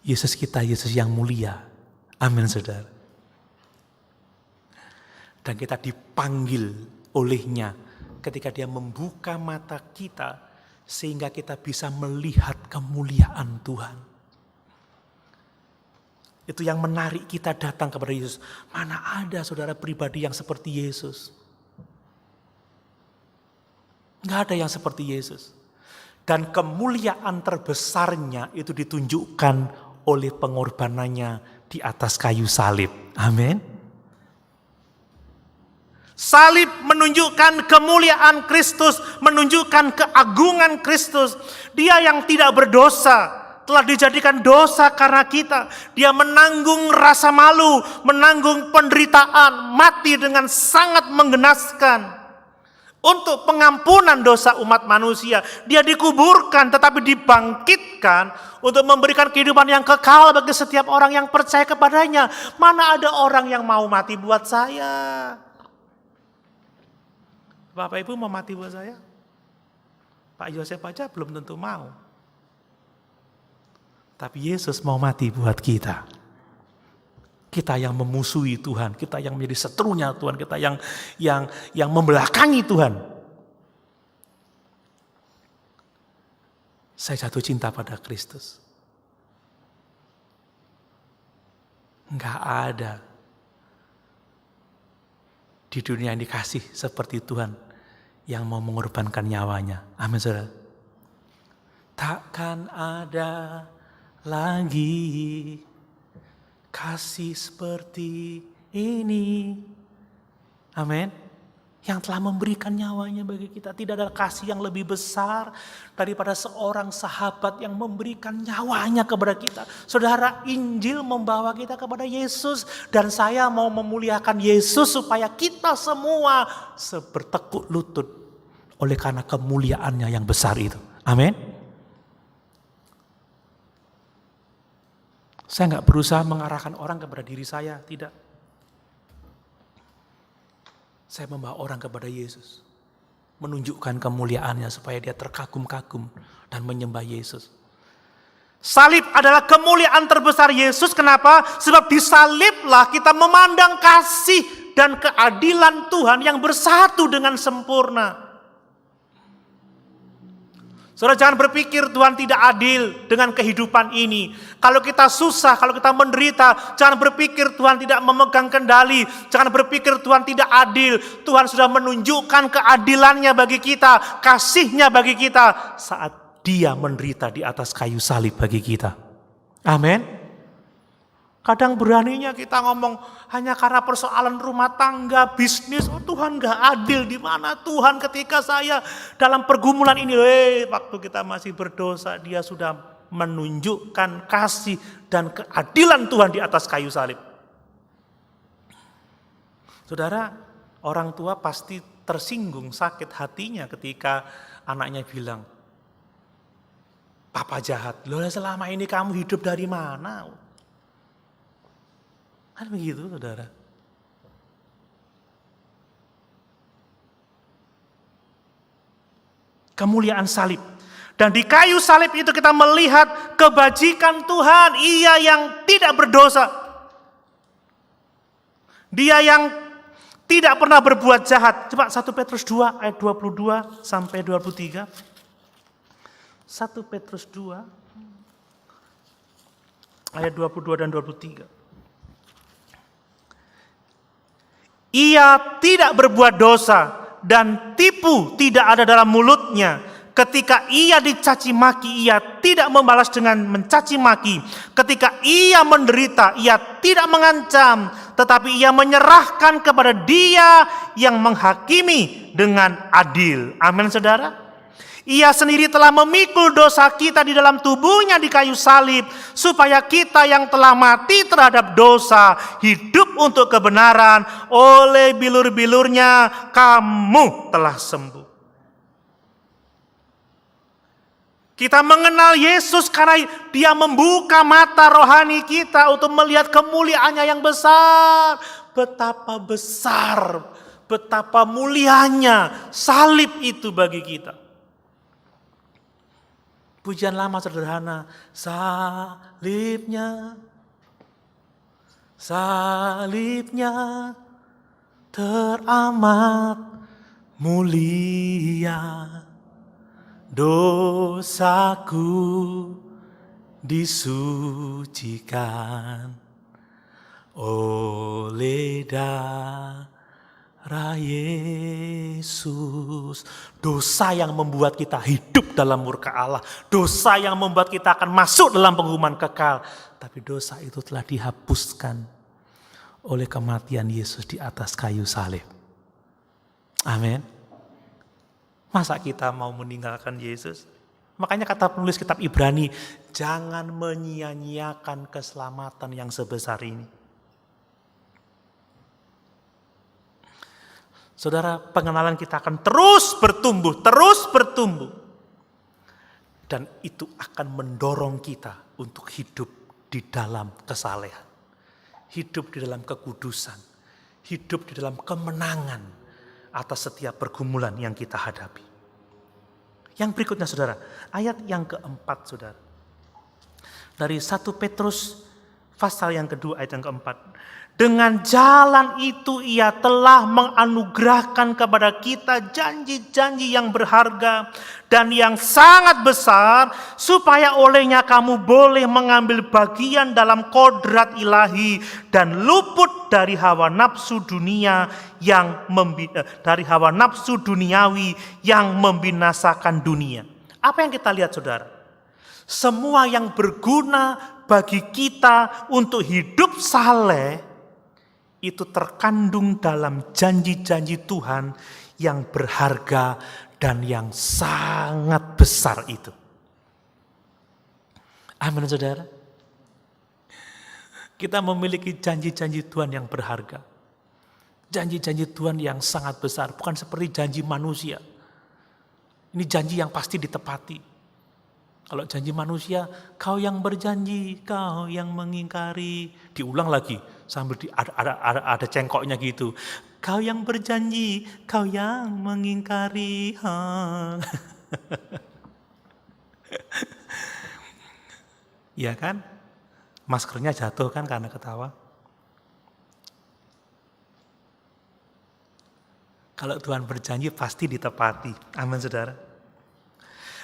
Yesus kita, Yesus yang mulia. Amin, saudara. Dan kita dipanggil olehnya ketika dia membuka mata kita sehingga kita bisa melihat kemuliaan Tuhan. Itu yang menarik kita datang kepada Yesus. Mana ada saudara pribadi yang seperti Yesus? Enggak ada yang seperti Yesus. Dan kemuliaan terbesarnya itu ditunjukkan oleh pengorbanannya di atas kayu salib. Amin. Salib menunjukkan kemuliaan Kristus, menunjukkan keagungan Kristus. Dia yang tidak berdosa telah dijadikan dosa karena kita. Dia menanggung rasa malu, menanggung penderitaan, mati dengan sangat menggenaskan. Untuk pengampunan dosa umat manusia, dia dikuburkan tetapi dibangkitkan untuk memberikan kehidupan yang kekal bagi setiap orang yang percaya kepadanya. Mana ada orang yang mau mati buat saya? Bapak Ibu mau mati buat saya? Pak Yosef aja belum tentu mau. Tapi Yesus mau mati buat kita. Kita yang memusuhi Tuhan, kita yang menjadi seterunya Tuhan, kita yang membelakangi Tuhan. Saya jatuh cinta pada Kristus. Enggak ada di dunia yang dikasih seperti Tuhan yang mau mengorbankan nyawanya. Amin, saudara. Takkan ada lagi kasih seperti ini. Amin. Yang telah memberikan nyawanya bagi kita. Tidak ada kasih yang lebih besar daripada seorang sahabat yang memberikan nyawanya kepada kita. Saudara, Injil membawa kita kepada Yesus. Dan saya mau memuliakan Yesus supaya kita semua bertekuk lutut oleh karena kemuliaannya yang besar itu. Amin. Saya nggak berusaha mengarahkan orang kepada diri saya, tidak. Saya membawa orang kepada Yesus. Menunjukkan kemuliaannya supaya dia terkagum-kagum dan menyembah Yesus. Salib adalah kemuliaan terbesar Yesus. Kenapa? Sebab di saliblah kita memandang kasih dan keadilan Tuhan yang bersatu dengan sempurna. Saudara, jangan berpikir Tuhan tidak adil dengan kehidupan ini. Kalau kita susah, kalau kita menderita, jangan berpikir Tuhan tidak memegang kendali. Jangan berpikir Tuhan tidak adil. Tuhan sudah menunjukkan keadilannya bagi kita, kasih-Nya bagi kita saat Dia menderita di atas kayu salib bagi kita. Amin. Kadang beraninya kita ngomong hanya karena persoalan rumah tangga, bisnis. Oh, Tuhan gak adil. Di mana Tuhan ketika saya dalam pergumulan ini? Waktu kita masih berdosa, Dia sudah menunjukkan kasih dan keadilan Tuhan di atas kayu salib. Saudara, orang tua pasti tersinggung, sakit hatinya ketika anaknya bilang, "Papa jahat." Loh, selama ini kamu hidup dari mana? Kan begitu, saudara. Kemuliaan salib. Dan di kayu salib itu kita melihat kebajikan Tuhan. Ia yang tidak berdosa. Dia yang tidak pernah berbuat jahat. Coba 1 Petrus 2 ayat 22 sampai 23. 1 Petrus 2 ayat 22 dan 23. Ia tidak berbuat dosa dan tipu tidak ada dalam mulutnya. Ketika ia dicaci maki, ia tidak membalas dengan mencaci maki. Ketika ia menderita, ia tidak mengancam, tetapi ia menyerahkan kepada Dia yang menghakimi dengan adil. Amin, saudara. Ia sendiri telah memikul dosa kita di dalam tubuhnya di kayu salib, supaya kita yang telah mati terhadap dosa hidup untuk kebenaran. Oleh bilur-bilurnya kamu telah sembuh. Kita mengenal Yesus karena Dia membuka mata rohani kita untuk melihat kemuliaannya yang besar. Betapa besar, betapa mulianya salib itu bagi kita. Pujian lama sederhana, salibnya, salibnya teramat mulia, dosaku disucikan oleh darah Yesus. Dosa yang membuat kita hidup dalam murka Allah, dosa yang membuat kita akan masuk dalam penghukuman kekal, tapi dosa itu telah dihapuskan oleh kematian Yesus di atas kayu salib. Amin. Masa kita mau meninggalkan Yesus? Makanya kata penulis kitab Ibrani, jangan menyia-nyiakan keselamatan yang sebesar ini. Saudara, pengenalan kita akan terus bertumbuh, terus bertumbuh. Dan itu akan mendorong kita untuk hidup di dalam kesalehan. Hidup di dalam kekudusan. Hidup di dalam kemenangan atas setiap pergumulan yang kita hadapi. Yang berikutnya, saudara, ayat yang keempat, saudara. Dari 1 Petrus pasal yang kedua ayat yang keempat. Dengan jalan itu Ia telah menganugerahkan kepada kita janji-janji yang berharga dan yang sangat besar, supaya olehnya kamu boleh mengambil bagian dalam kodrat ilahi dan luput dari hawa nafsu dunia dari hawa nafsu duniawi yang membinasakan dunia. Apa yang kita lihat, saudara? Semua yang berguna bagi kita untuk hidup saleh itu terkandung dalam janji-janji Tuhan yang berharga dan yang sangat besar itu. Amin, saudara. Kita memiliki janji-janji Tuhan yang berharga. Janji-janji Tuhan yang sangat besar, bukan seperti janji manusia. Ini janji yang pasti ditepati. Kalau janji manusia, kau yang berjanji, kau yang mengingkari. Diulang lagi sambil ada cengkoknya gitu. Kau yang berjanji, kau yang mengingkari. Iya kan? Maskernya jatuh kan karena ketawa. Kalau Tuhan berjanji pasti ditepati. Amin, saudara.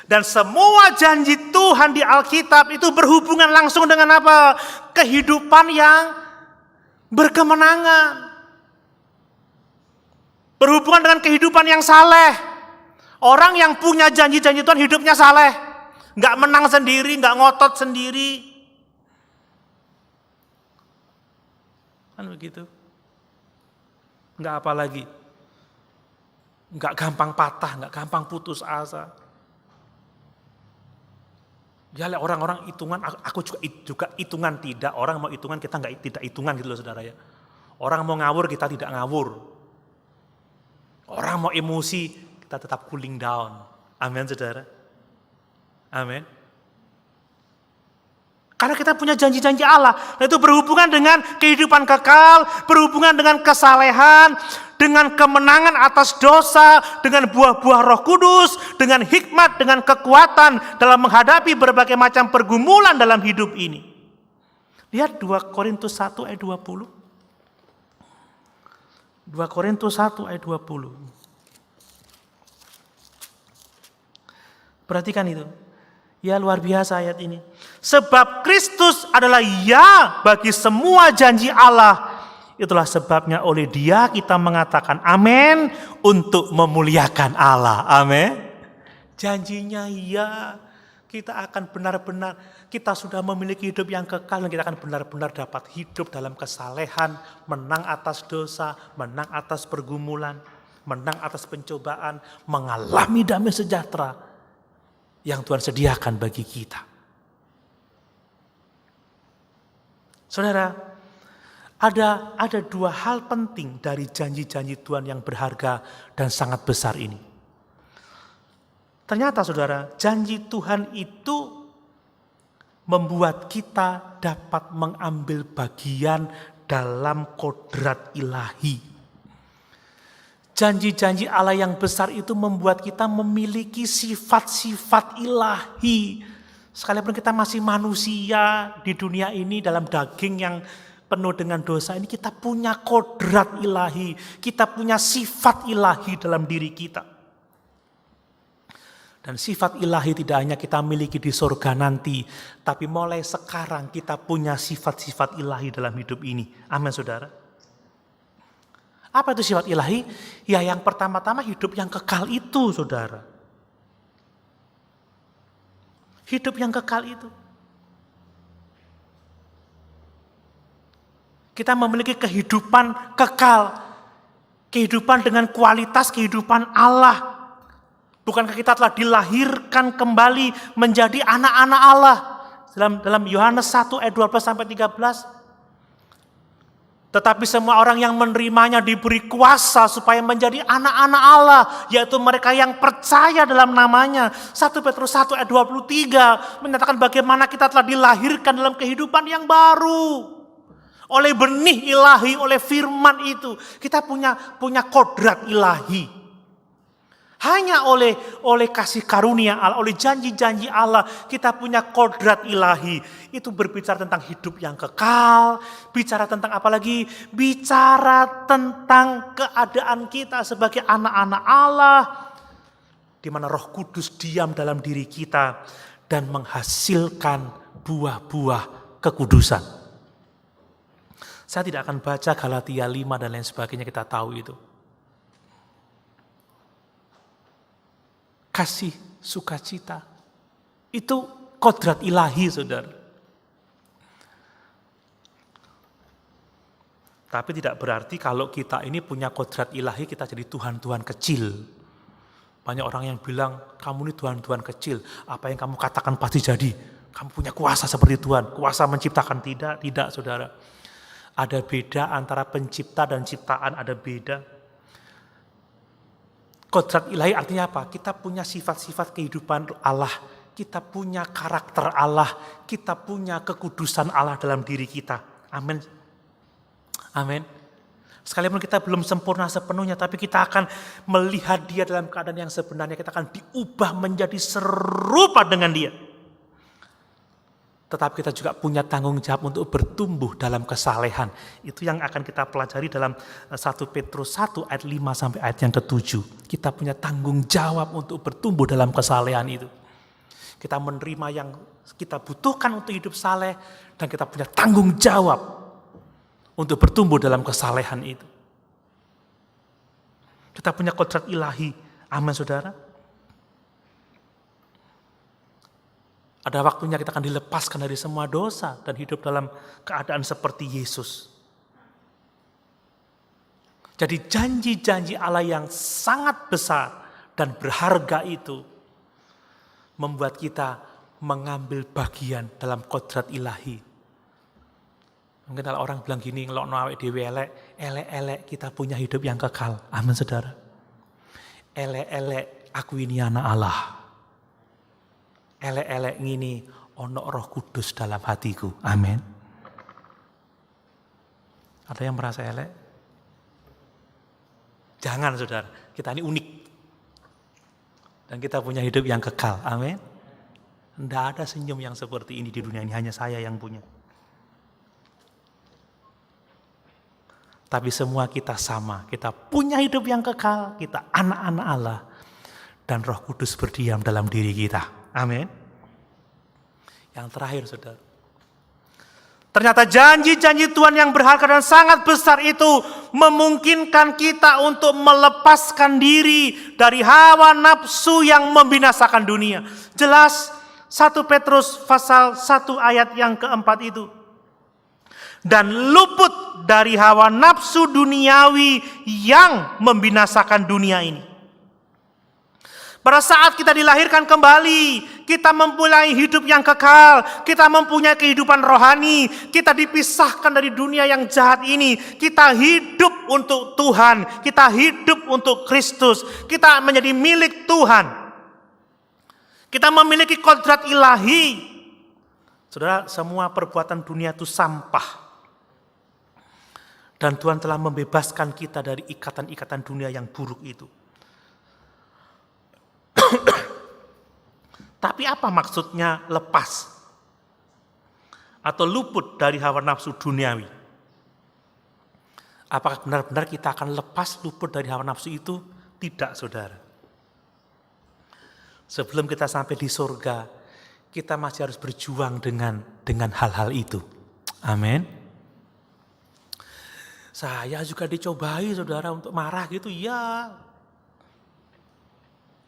Dan semua janji Tuhan di Alkitab itu berhubungan langsung dengan apa? Kehidupan yang berkemenangan. Berhubungan dengan kehidupan yang saleh. Orang yang punya janji-janji Tuhan hidupnya saleh. Nggak menang sendiri, nggak ngotot sendiri. Kan begitu. Nggak apa lagi. Nggak gampang patah, nggak gampang putus asa. Ya orang-orang hitungan, aku juga hitungan tidak. Orang mau hitungan, kita tidak hitungan gitu loh saudara ya. Orang mau ngawur, kita tidak ngawur. Orang mau emosi, kita tetap cooling down. Amin saudara. Amin. Karena kita punya janji-janji Allah. Nah itu berhubungan dengan kehidupan kekal, berhubungan dengan kesalehan, dengan kemenangan atas dosa, dengan buah-buah Roh Kudus, dengan hikmat, dengan kekuatan dalam menghadapi berbagai macam pergumulan dalam hidup ini. Lihat 2 Korintus 1 ayat 20. 2 Korintus 1 ayat 20. Perhatikan itu. Ya luar biasa ayat ini. Sebab Kristus adalah ya bagi semua janji Allah. Itulah sebabnya oleh Dia kita mengatakan amin untuk memuliakan Allah. Amin. Janjinya ya. Kita akan benar-benar, kita sudah memiliki hidup yang kekal dan kita akan benar-benar dapat hidup dalam kesalehan, menang atas dosa, menang atas pergumulan, menang atas pencobaan, mengalami damai sejahtera yang Tuhan sediakan bagi kita. Saudara, ada 2 hal penting dari janji-janji Tuhan yang berharga dan sangat besar ini. Ternyata saudara, janji Tuhan itu membuat kita dapat mengambil bagian dalam kodrat ilahi. Janji-janji Allah yang besar itu membuat kita memiliki sifat-sifat ilahi. Sekalipun kita masih manusia di dunia ini dalam daging yang penuh dengan dosa ini, kita punya kodrat ilahi. Kita punya sifat ilahi dalam diri kita. Dan sifat ilahi tidak hanya kita miliki di surga nanti, tapi mulai sekarang kita punya sifat-sifat ilahi dalam hidup ini. Amin saudara. Apa itu sifat ilahi? Ya yang pertama-tama hidup yang kekal itu saudara. Hidup yang kekal itu. Kita memiliki kehidupan kekal. Kehidupan dengan kualitas kehidupan Allah. Bukankah kita telah dilahirkan kembali menjadi anak-anak Allah? Dalam Yohanes 1 ayat 12-13. Tetapi semua orang yang menerimanya diberi kuasa supaya menjadi anak-anak Allah. Yaitu mereka yang percaya dalam namanya. 1 Petrus 1 ayat 23 menyatakan bagaimana kita telah dilahirkan dalam kehidupan yang baru. Oleh benih ilahi, oleh firman itu. Kita punya kodrat ilahi. Hanya oleh kasih karunia Allah, oleh janji-janji Allah, kita punya kodrat ilahi. Itu berbicara tentang hidup yang kekal, bicara tentang apa lagi? Bicara tentang keadaan kita sebagai anak-anak Allah, di mana Roh Kudus diam dalam diri kita dan menghasilkan buah-buah kekudusan. Saya tidak akan baca Galatia 5 dan lain sebagainya, kita tahu itu. Kasih, sukacita, itu kodrat ilahi saudara. Tapi tidak berarti kalau kita ini punya kodrat ilahi kita jadi Tuhan-Tuhan kecil. Banyak orang yang bilang kamu ini Tuhan-Tuhan kecil, apa yang kamu katakan pasti jadi. Kamu punya kuasa seperti Tuhan, kuasa menciptakan tidak saudara. Ada beda antara pencipta dan ciptaan, ada beda. Kodrat ilahi artinya apa? Kita punya sifat-sifat kehidupan Allah. Kita punya karakter Allah. Kita punya kekudusan Allah dalam diri kita. Amin. Amin. Sekalipun kita belum sempurna sepenuhnya, tapi kita akan melihat Dia dalam keadaan yang sebenarnya. Kita akan diubah menjadi serupa dengan Dia. Tetapi kita juga punya tanggung jawab untuk bertumbuh dalam kesalehan. Itu yang akan kita pelajari dalam 1 Petrus 1 ayat 5 sampai ayat yang ke-7. Kita punya tanggung jawab untuk bertumbuh dalam kesalehan itu. Kita menerima yang kita butuhkan untuk hidup saleh, dan kita punya tanggung jawab untuk bertumbuh dalam kesalehan itu. Kita punya kodrat ilahi. Amin, saudara. Ada waktunya kita akan dilepaskan dari semua dosa dan hidup dalam keadaan seperti Yesus. Jadi janji-janji Allah yang sangat besar dan berharga itu membuat kita mengambil bagian dalam kodrat ilahi. Mungkin kalau orang bilang gini, ngelokno awake dhewe elek, kita punya hidup yang kekal. Amin, saudara. Elek, aku ini anak Allah. Elek ngini ono Roh Kudus dalam hatiku. Amin. Ada yang merasa elek? Jangan, saudara. Kita ini unik. Dan kita punya hidup yang kekal. Amin. Tidak ada senyum yang seperti ini di dunia ini. Hanya saya yang punya. Tapi semua kita sama. Kita punya hidup yang kekal. Kita anak-anak Allah. Dan Roh Kudus berdiam dalam diri kita. Amin. Yang terakhir, saudara. Ternyata janji-janji Tuhan yang berharga dan sangat besar itu memungkinkan kita untuk melepaskan diri dari hawa nafsu yang membinasakan dunia. Jelas 1 Petrus pasal 1 ayat yang keempat itu. Dan luput dari hawa nafsu duniawi yang membinasakan dunia ini. Pada saat kita dilahirkan kembali, kita mempunyai hidup yang kekal, kita mempunyai kehidupan rohani, kita dipisahkan dari dunia yang jahat ini, kita hidup untuk Tuhan, kita hidup untuk Kristus, kita menjadi milik Tuhan. Kita memiliki kodrat ilahi. Saudara, semua perbuatan dunia itu sampah. Dan Tuhan telah membebaskan kita dari ikatan-ikatan dunia yang buruk itu. Tapi apa maksudnya lepas? Atau luput dari hawa nafsu duniawi? Apakah benar-benar kita akan lepas luput dari hawa nafsu itu? Tidak, saudara. Sebelum kita sampai di surga, kita masih harus berjuang dengan hal-hal itu. Amin. Saya juga dicobai, saudara, untuk marah gitu, ya.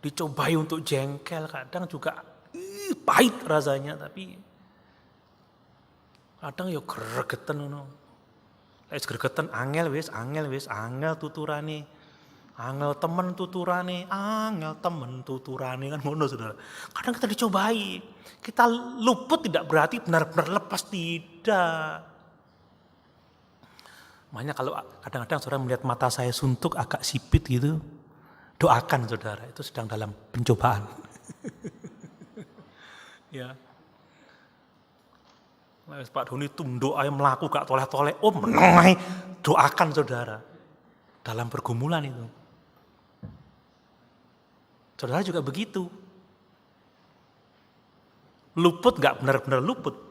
Dicobai untuk jengkel, kadang juga pahit rasanya, tapi kadang ya gregetan ngono. Wis gregetan angel tuturane. Angel temen tuturane kan ngono, saudara. Kadang kita dicobai. Kita luput tidak berarti benar-benar lepas, tidak. Makanya kalau kadang-kadang saudara melihat mata saya suntuk agak sipit gitu, doakan saudara, itu sedang dalam pencobaan. Ya. Pak Doni tunduk ayo melaku gak toleh-toleh, meneng, doakan saudara. Dalam pergumulan itu. Saudara juga begitu. Luput gak benar-benar luput.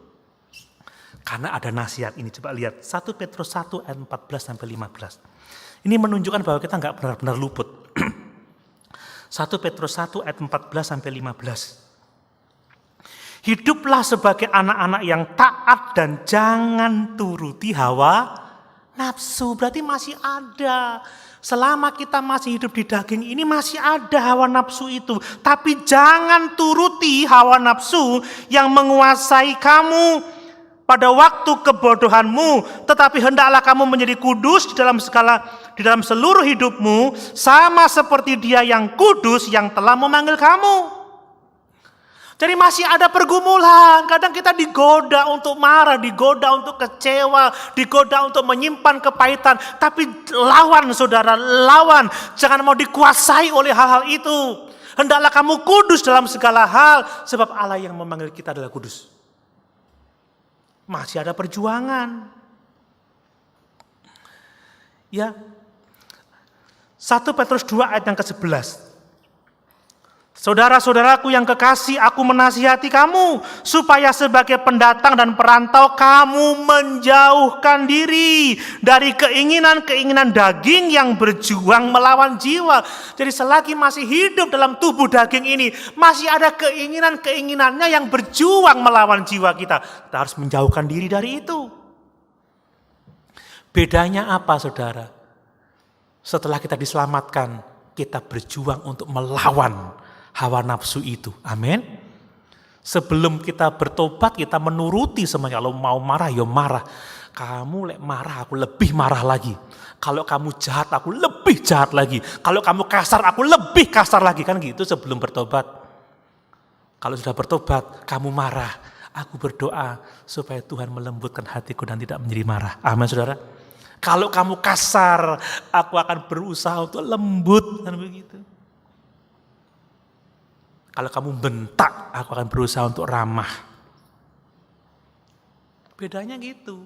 Karena ada nasihat ini, coba lihat 1 Petrus 1 ayat 14-15. Ini menunjukkan bahwa kita gak benar-benar luput. 1 Petrus 1 ayat 14-15. Hiduplah sebagai anak-anak yang taat dan jangan turuti hawa nafsu. Berarti masih ada. Selama kita masih hidup di daging ini masih ada hawa nafsu itu. Tapi jangan turuti hawa nafsu yang menguasai kamu pada waktu kebodohanmu. Tetapi hendaklah kamu menjadi kudus di dalam seluruh hidupmu, sama seperti Dia yang kudus yang telah memanggil kamu. Jadi masih ada pergumulan. Kadang kita digoda untuk marah, digoda untuk kecewa, digoda untuk menyimpan kepahitan. Tapi lawan saudara, lawan. Jangan mau dikuasai oleh hal-hal itu. Hendaklah kamu kudus dalam segala hal, sebab Allah yang memanggil kita adalah kudus. Masih ada perjuangan. Ya. 1 Petrus 2 ayat yang ke-11. Saudara-saudaraku yang kekasih, aku menasihati kamu supaya sebagai pendatang dan perantau kamu menjauhkan diri dari keinginan-keinginan daging yang berjuang melawan jiwa. Jadi selagi masih hidup dalam tubuh daging ini, masih ada keinginan-keinginannya yang berjuang melawan jiwa kita. Kita harus menjauhkan diri dari itu. Bedanya apa, saudara? Setelah kita diselamatkan, kita berjuang untuk melawan hawa nafsu itu. Amin. Sebelum kita bertobat, kita menuruti semuanya. Kalau mau marah, ya marah. Kamu lek marah, aku lebih marah lagi. Kalau kamu jahat, aku lebih jahat lagi. Kalau kamu kasar, aku lebih kasar lagi. Kan gitu sebelum bertobat. Kalau sudah bertobat, kamu marah. Aku berdoa supaya Tuhan melembutkan hatiku dan tidak menjadi marah. Amin, saudara. Kalau kamu kasar, aku akan berusaha untuk lembut. Kan begitu. Kalau kamu bentak, aku akan berusaha untuk ramah. Bedanya gitu.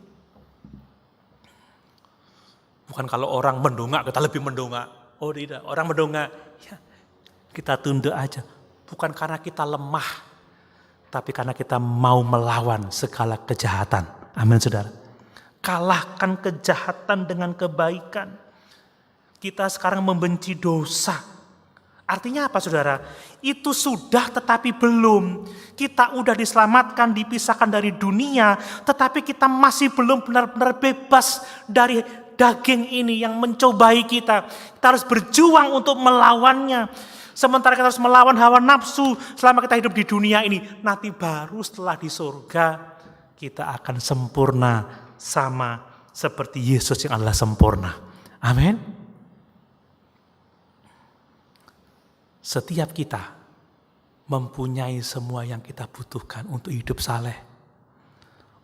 Bukan kalau orang mendongak, kita lebih mendongak. Oh tidak, orang mendongak, ya, kita tunduk aja. Bukan karena kita lemah, tapi karena kita mau melawan segala kejahatan. Amin, saudara. Kalahkan kejahatan dengan kebaikan. Kita sekarang membenci dosa. Artinya apa, saudara? Itu sudah tetapi belum. Kita udah diselamatkan, dipisahkan dari dunia, tetapi kita masih belum benar-benar bebas dari daging ini yang mencobai kita. Kita harus berjuang untuk melawannya. Sementara kita harus melawan hawa nafsu selama kita hidup di dunia ini. Nanti baru setelah di surga, kita akan sempurna sama seperti Yesus yang adalah sempurna. Amin. Setiap kita mempunyai semua yang kita butuhkan untuk hidup saleh,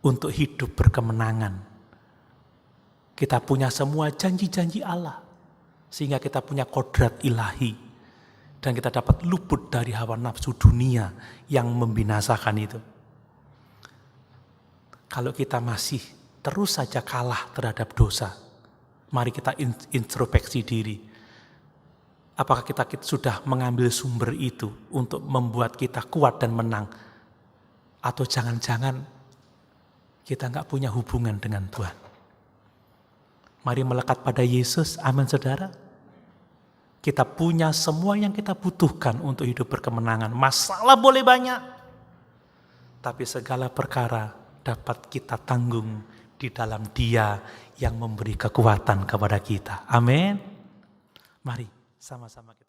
untuk hidup berkemenangan. Kita punya semua janji-janji Allah, sehingga kita punya kodrat ilahi, dan kita dapat luput dari hawa nafsu dunia yang membinasakan itu. Kalau kita masih terus saja kalah terhadap dosa, mari kita introspeksi diri. Apakah kita sudah mengambil sumber itu untuk membuat kita kuat dan menang? Atau jangan-jangan kita nggak punya hubungan dengan Tuhan? Mari melekat pada Yesus, amin, saudara. Kita punya semua yang kita butuhkan untuk hidup berkemenangan. Masalah boleh banyak, tapi segala perkara dapat kita tanggung di dalam Dia yang memberi kekuatan kepada kita. Amin. Mari sama-sama kita